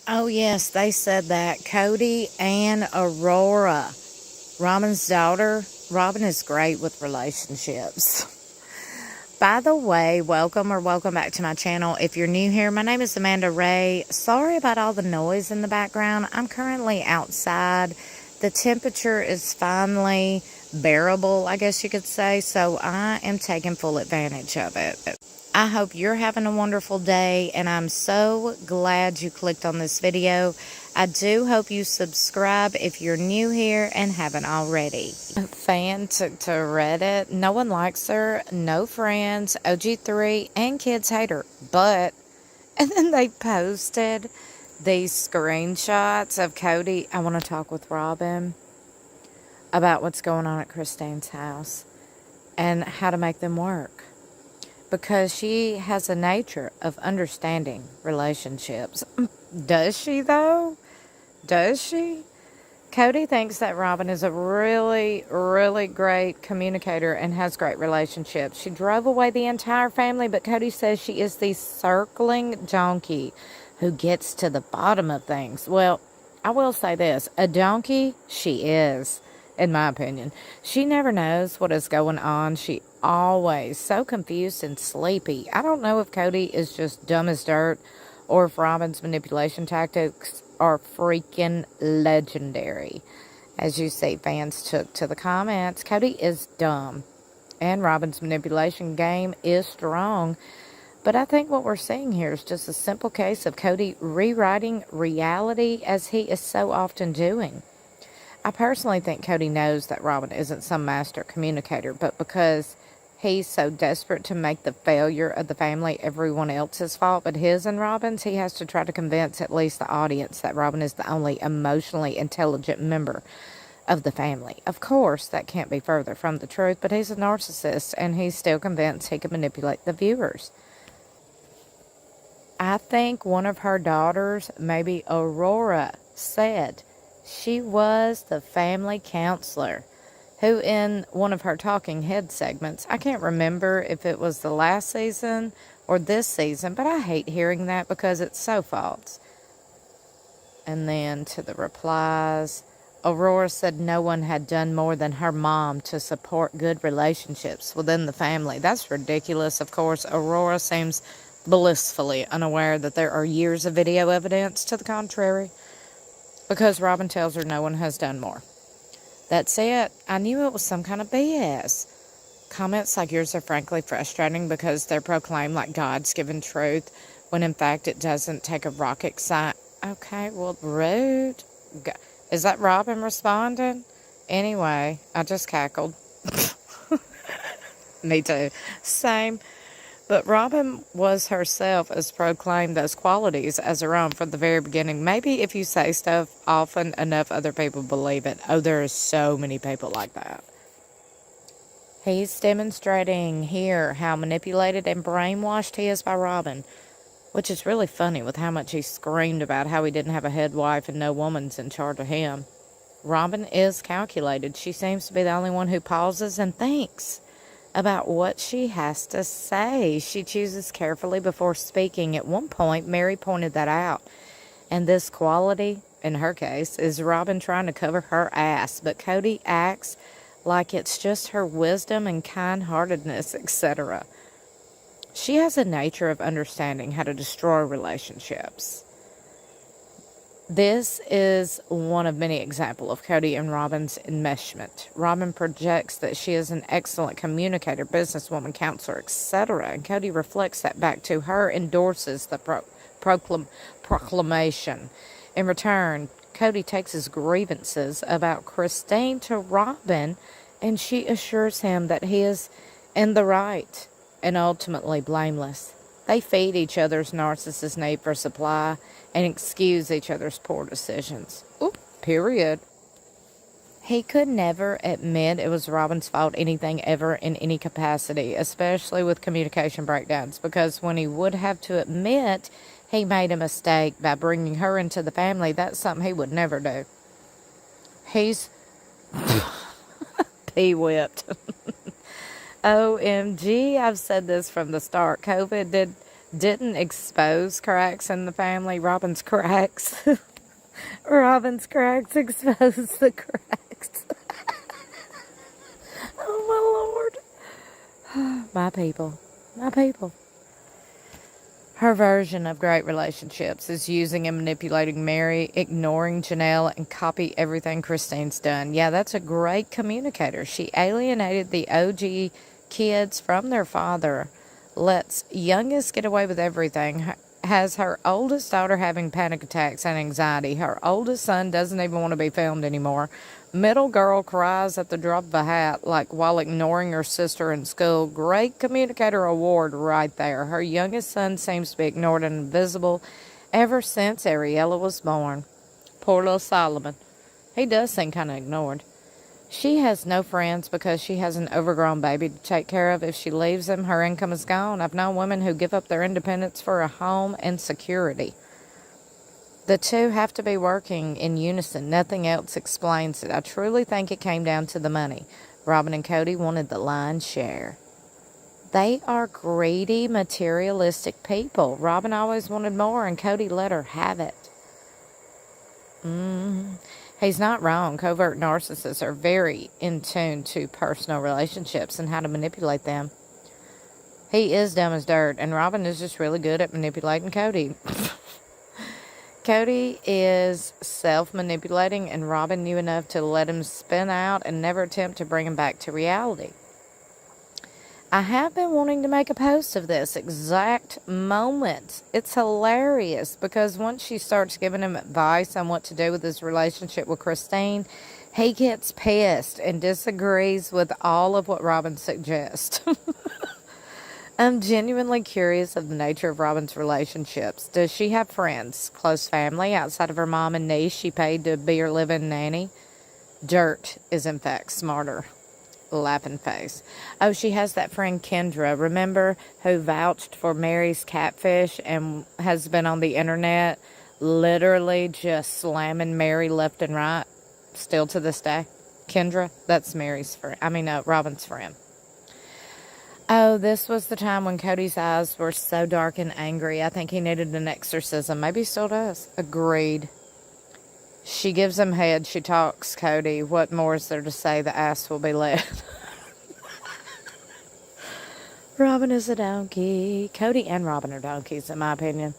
Oh, yes, they said that. Kody and Aurora, Robyn's daughter. Robyn is great with relationships. By the way, welcome back to my channel. If you're new here, my name is Amanda Ray. Sorry about all the noise in the background. I'm currently outside. The temperature is finally bearable, I guess you could say, so I am taking full advantage of it. I hope you're having a wonderful day, and I'm so glad you clicked on this video. I do hope you subscribe if you're new here and haven't already. A fan took to Reddit. No one likes her, no friends, OG3, and kids hate her. And then they posted these screenshots of Kody. I want to talk with Robyn about what's going on at Christine's house and how to make them work. Because she has a nature of understanding relationships. Does she, though? Does she? Kody thinks that Robyn is a really, really great communicator and has great relationships. She drove away the entire family, but Kody says she is the circling donkey who gets to the bottom of things. Well, I will say this. A donkey, she is, in my opinion. She never knows what is going on. She always so confused and sleepy. I don't know if Kody is just dumb as dirt or if Robyn's manipulation tactics are freaking legendary. As you see, fans took to the comments. Kody is dumb and Robyn's manipulation game is strong. But I think what we're seeing here is just a simple case of Kody rewriting reality as he is so often doing. I personally think Kody knows that Robyn isn't some master communicator, but because he's so desperate to make the failure of the family everyone else's fault but his and Robyn's, he has to try to convince at least the audience that Robyn is the only emotionally intelligent member of the family. Of course, that can't be further from the truth, but he's a narcissist and he's still convinced he can manipulate the viewers. I think one of her daughters, maybe Aurora, said she was the family counselor who in one of her talking head segments, I can't remember if it was the last season or this season, but I hate hearing that because it's so false. And then to the replies, Aurora said no one had done more than her mom to support good relationships within the family. That's ridiculous. Of course, Aurora seems blissfully unaware that there are years of video evidence to the contrary, because Robyn tells her no one has done more. That's it. I knew it was some kind of BS. Comments like yours are frankly frustrating because they're proclaimed like God's given truth, when in fact it doesn't take a rocket science. Okay, well, rude. Is that Robyn responding? Anyway, I just cackled. Me too. Same. But Robyn was herself as proclaimed those qualities as her own from the very beginning. Maybe if you say stuff often enough, other people believe it. Oh, there are so many people like that. He's demonstrating here how manipulated and brainwashed he is by Robyn, which is really funny with how much he screamed about how he didn't have a head wife and no woman's in charge of him. Robyn is calculated. She seems to be the only one who pauses and thinks about what she has to say. She chooses carefully before speaking. At one point, Mary pointed that out. And this quality, in her case, is Robyn trying to cover her ass. But Kody acts like it's just her wisdom and kind-heartedness, etc. She has a nature of understanding how to destroy relationships. This is one of many examples of Kody and Robyn's enmeshment. Robyn projects that she is an excellent communicator, businesswoman, counselor, etc. And Kody reflects that back to her, endorses the proclamation. In return, Kody takes his grievances about Christine to Robyn, and she assures him that he is in the right and ultimately blameless. They feed each other's narcissist need for supply and excuse each other's poor decisions. Oop, period. He could never admit it was Robyn's fault anything ever in any capacity, especially with communication breakdowns, because when he would have to admit he made a mistake by bringing her into the family, that's something he would never do. He's pee-whipped. OMG, I've said this from the start. COVID did didn't expose cracks in the family. Robyn's cracks. Robyn's cracks exposed the cracks. Oh, my Lord. My people. My people. Her version of great relationships is using and manipulating Mary, ignoring Janelle, and copy everything Christine's done. Yeah, that's a great communicator. She alienated the OG kids from their father, lets youngest get away with everything, has her oldest daughter having panic attacks and anxiety. Her oldest son doesn't even want to be filmed anymore. Middle girl cries at the drop of a hat, like while ignoring her sister in school. Great communicator award right there. Her youngest son seems to be ignored and invisible ever since Ariella was born. Poor little Solomon. He does seem kind of ignored. She has no friends because she has an overgrown baby to take care of. If she leaves him, her income is gone. I've known women who give up their independence for a home and security. The two have to be working in unison. Nothing else explains it. I truly think it came down to the money. Robyn and Kody wanted the lion's share. They are greedy, materialistic people. Robyn always wanted more, and Kody let her have it. He's not wrong. Covert narcissists are very in tune to personal relationships and how to manipulate them. He is dumb as dirt, and Robyn is just really good at manipulating Kody. Kody is self-manipulating, and Robyn knew enough to let him spin out and never attempt to bring him back to reality. I have been wanting to make a post of this exact moment. It's hilarious because once she starts giving him advice on what to do with his relationship with Christine, he gets pissed and disagrees with all of what Robyn suggests. I'm genuinely curious of the nature of Robyn's relationships. Does she have friends, close family, outside of her mom and niece she paid to be her living nanny? Dirt is, in fact, smarter. Laughing face. Oh, she has that friend Kendra, remember, who vouched for Mary's catfish and has been on the internet literally just slamming Mary left and right, still to this day. Kendra, that's Mary's friend. Robyn's friend. Oh, this was the time when Kody's eyes were so dark and angry. I think he needed an exorcism. Maybe he still does. Agreed. She gives him head. She talks, Kody. What more is there to say? The ass will be led. Robyn is a donkey. Kody and Robyn are donkeys, in my opinion.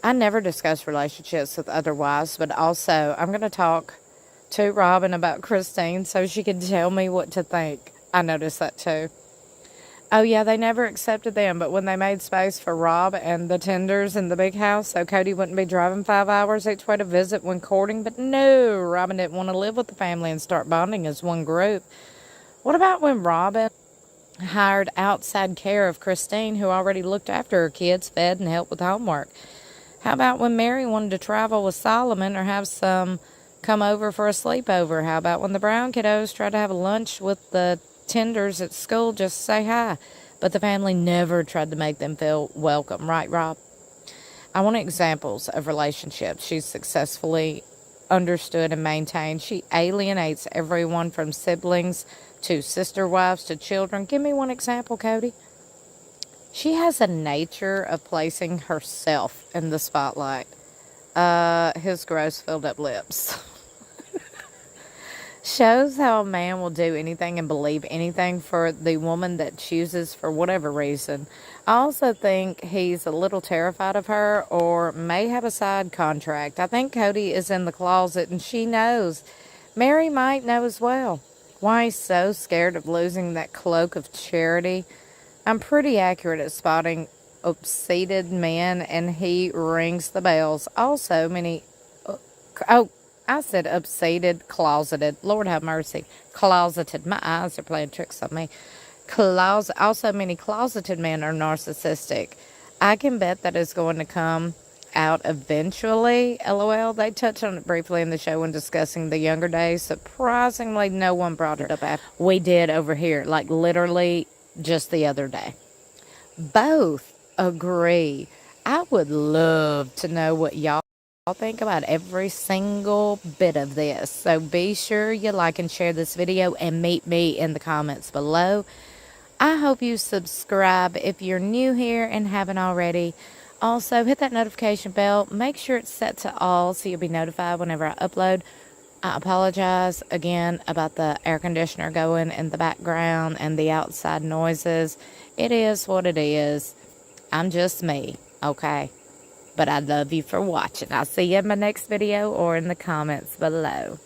I never discuss relationships with other wives, but also I'm going to talk to Robyn about Christine so she can tell me what to think. I noticed that too. Oh, yeah, they never accepted them, but when they made space for Rob and the tenders in the big house so Kody wouldn't be driving 5 hours each way to visit when courting, but no, Robyn didn't want to live with the family and start bonding as one group. What about when Robyn hired outside care of Christine, who already looked after her kids, fed, and helped with homework? How about when Mary wanted to travel with Solomon or have some come over for a sleepover? How about when the Brown kiddos tried to have lunch with the tenders at school just to say hi, but the family never tried to make them feel welcome, right, Rob? I want examples of relationships she's successfully understood and maintained. She alienates everyone from siblings to sister wives to children. Give me one example, Kody. She has a nature of placing herself in the spotlight. His gross filled up lips. Shows how a man will do anything and believe anything for the woman that chooses for whatever reason. I also think he's a little terrified of her or may have a side contract. I think Kody is in the closet and she knows. Mary might know as well. Why he's so scared of losing that cloak of charity. I'm pretty accurate at spotting obseded men and he rings the bells. Also, I said obseded, closeted. Lord have mercy. Closeted. My eyes are playing tricks on me. Also, many closeted men are narcissistic. I can bet that is going to come out eventually. LOL. They touched on it briefly in the show when discussing the younger days. Surprisingly, no one brought it up after we did over here. Like literally just the other day. Both agree. I would love to know what y'all think about every single bit of this. So be sure you like and share this video and meet me in the comments below. I hope you subscribe if you're new here and haven't already. Also, hit that notification bell. Make sure it's set to all so you'll be notified whenever I upload. I apologize again about the air conditioner going in the background and the outside noises. It is what it is. I'm just me, okay? But I love you for watching. I'll see you in my next video or in the comments below.